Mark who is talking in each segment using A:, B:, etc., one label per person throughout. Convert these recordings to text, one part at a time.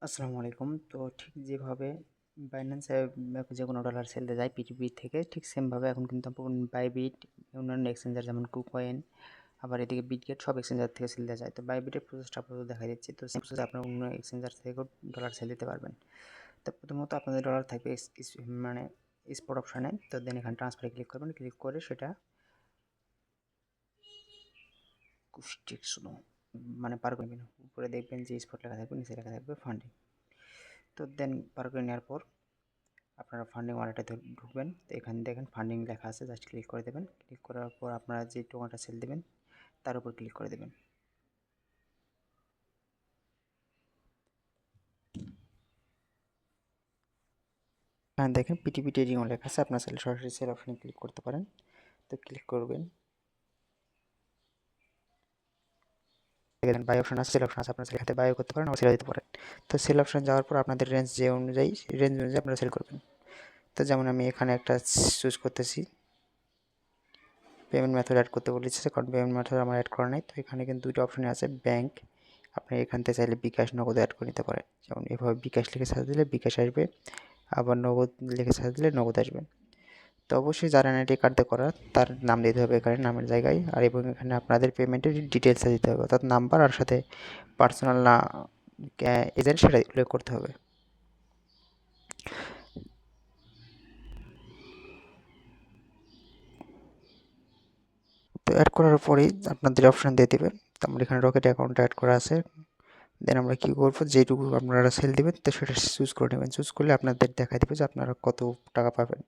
A: আসসালামু আলাইকুম। তো ঠিক যেভাবে বাইন্যান্স অ্যাপে যেকোনো ডলার সেলতে যায় পিটিপি থেকে, ঠিক সেমভাবে এখন কিন্তু বাইবিট, অন্যান্য এক্সচেঞ্জার যেমন কুকয়েন, আবার এদিকে বিটগেট সব এক্সচেঞ্জার থেকে সেল দেওয়া যায়। তো বাইবিটের প্রসেসটা আপাতত দেখা দিচ্ছি। তো সেম প্রসেসে আপনারা অন্য এক্সচেঞ্জার থেকেও ডলার সেল দিতে পারবেন। তো প্রথমত আপনাদের ডলার থাকবে মানে স্পট অপশানে। তো দেন এখানে ট্রান্সফারে ক্লিক করবেন। ক্লিক করে সেটা কুষ্টিক শুধু মানে পার করে নেবেন। উপরে দেখবেন যে স্পট লেখা থাকবে, নিচে লেখা থাকবে ফান্ডিং। তো দেন পার করে নেওয়ার পর আপনারা ফান্ডিং ওয়ালেটে ঢুকবেন। তো এখানে দেখেন ফান্ডিং লেখা আছে, জাস্ট ক্লিক করে দেবেন। ক্লিক করার পর আপনারা যে টোকেনটা সেল দেবেন তার উপর ক্লিক করে দেবেন। এখানে দেখেন পিটিপি ট্রেডিং লেখা আছে, আপনার চাইলে সরাসরি সেল অপশনে ক্লিক করতে পারেন। তো ক্লিক করবেন, দেখেন বাই অপশন আছে, সেল অপশন আছে, আপনারা সেল খাতে বাই করতে পারেন, আবার সেল দিতে পারেন। তো সেল অপশন যাওয়ার পর আপনাদের রেঞ্জ অনুযায়ী আপনারা সেল করবেন। তো যেমন আমি এখানে একটা চুজ করতেছি, পেমেন্ট মেথড অ্যাড করতে বলেছে, কারণ পেমেন্ট মেথড আমার অ্যাড করা নাই। তো এখানে কিন্তু দুটো অপশনই আছে, ব্যাংক, আপনি এখান থেকে চাইলে বিকাশ, নগদ অ্যাড করে নিতে পারেন। যেমন এভাবে বিকাশ লিখে সার্চ দিলে বিকাশ আসবে, আবার নগদ লিখে সার্চ দিলে নগদ আসবে। তো অবশ্যই যারা এনআইডি কার্ডে করা তার নাম দিতে হবে এখানে নামের জায়গায়, আর এবং এখানে আপনাদের পেমেন্টের ডিটেলসটা দিতে হবে, অর্থাৎ নাম্বার আর সাথে পার্সোনাল না এজেন্ট সেটা উল্লেখ করতে হবে। তো অ্যাড করার পরেই আপনাদের অপশান দিয়ে দেবে। তো আমার এখানে রকেট অ্যাকাউন্ট অ্যাড করা আছে। দেন আমরা কী করবো, যেটুকু আপনারা সেল দেবেন তো সেটা চুজ করে নেবেন। চুজ করলে আপনাদের দেখা দেবে যে আপনারা কত টাকা পাবেন।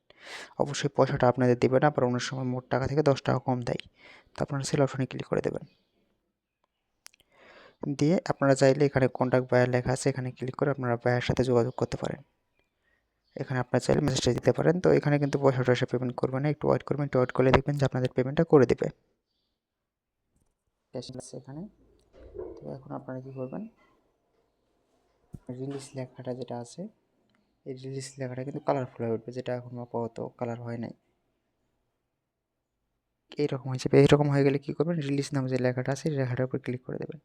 A: অবশ্যই পয়সাটা আপনাদের দেবে না, আবার অনেক সময় মোট টাকা থেকে 10 টাকা কম দেয়। তো আপনারা সেল অপশনে ক্লিক করে দেবেন। দিয়ে আপনারা চাইলে এখানে কন্ট্যাক্ট বায়ার লেখা আছে, এখানে ক্লিক করে আপনারা বায়ার সাথে যোগাযোগ করতে পারেন। এখানে আপনারা চাইলে মেসেজটা দিতে পারেন। তো এখানে কিন্তু পয়সা টয়সা পেমেন্ট করবে না, একটু ওয়েট করবেন। একটু ওয়েট করলে দেখবেন যে আপনাদের পেমেন্টটা করে দেবে। এখানে তো এখন আপনারা কী করবেন, রিলিজ লেখাটা যেটা আছে, এই রিলিজ লেখাটা কিন্তু কালারফুল হয়ে উঠবে, যেটা এখন আপাতত কালার হয় নাই। এইরকম হয়েছে, এইরকম হয়ে গেলে কী করবেন, রিলিজ নামে যে লেখাটা আছে এই লেখাটার উপর ক্লিক করে দেবেন।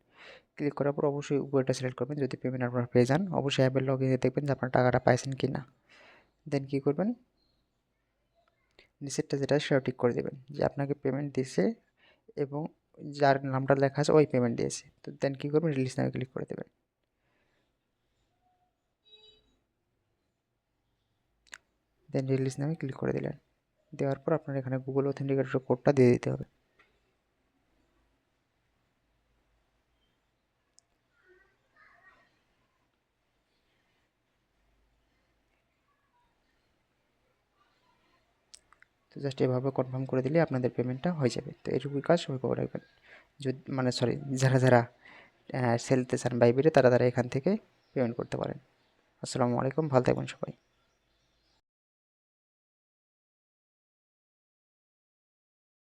A: ক্লিক করার পর অবশ্যই উপরেটা সিলেক্ট করবেন। যদি পেমেন্ট আপনারা পেয়ে যান, অবশ্যই অ্যাপের লগ ইনে দেখবেন যে আপনার টাকাটা পাইছেন কি না। দেন কী করবেন, নিচেরটা যেটা সেটা টিক করে দেবেন যে আপনাকে পেমেন্ট দিয়েছে এবং যার নামটা লেখা আছে ওই পেমেন্ট দিয়েছে। তো দেন কী করবেন, রিলিজ নামে ক্লিক করে দেবেন। দেন রিলিজ নামে ক্লিক করে দিলেন। দেওয়ার পর আপনার এখানে গুগল অথেন্টিকেটর কোডটা দিয়ে দিতে হবে। তো জাস্ট এভাবে কনফার্ম করে দিলে আপনাদের পেমেন্টটা হয়ে যাবে। তো এইটুকুই কাজ সবাই করে রাখবেন। যদি মানে সরি, যারা যারা সেল দিতে চান বাইবিটে তারা এখান থেকে পেমেন্ট করতে পারেন। আসসালামু আলাইকুম, ভালো থাকবেন সবাই।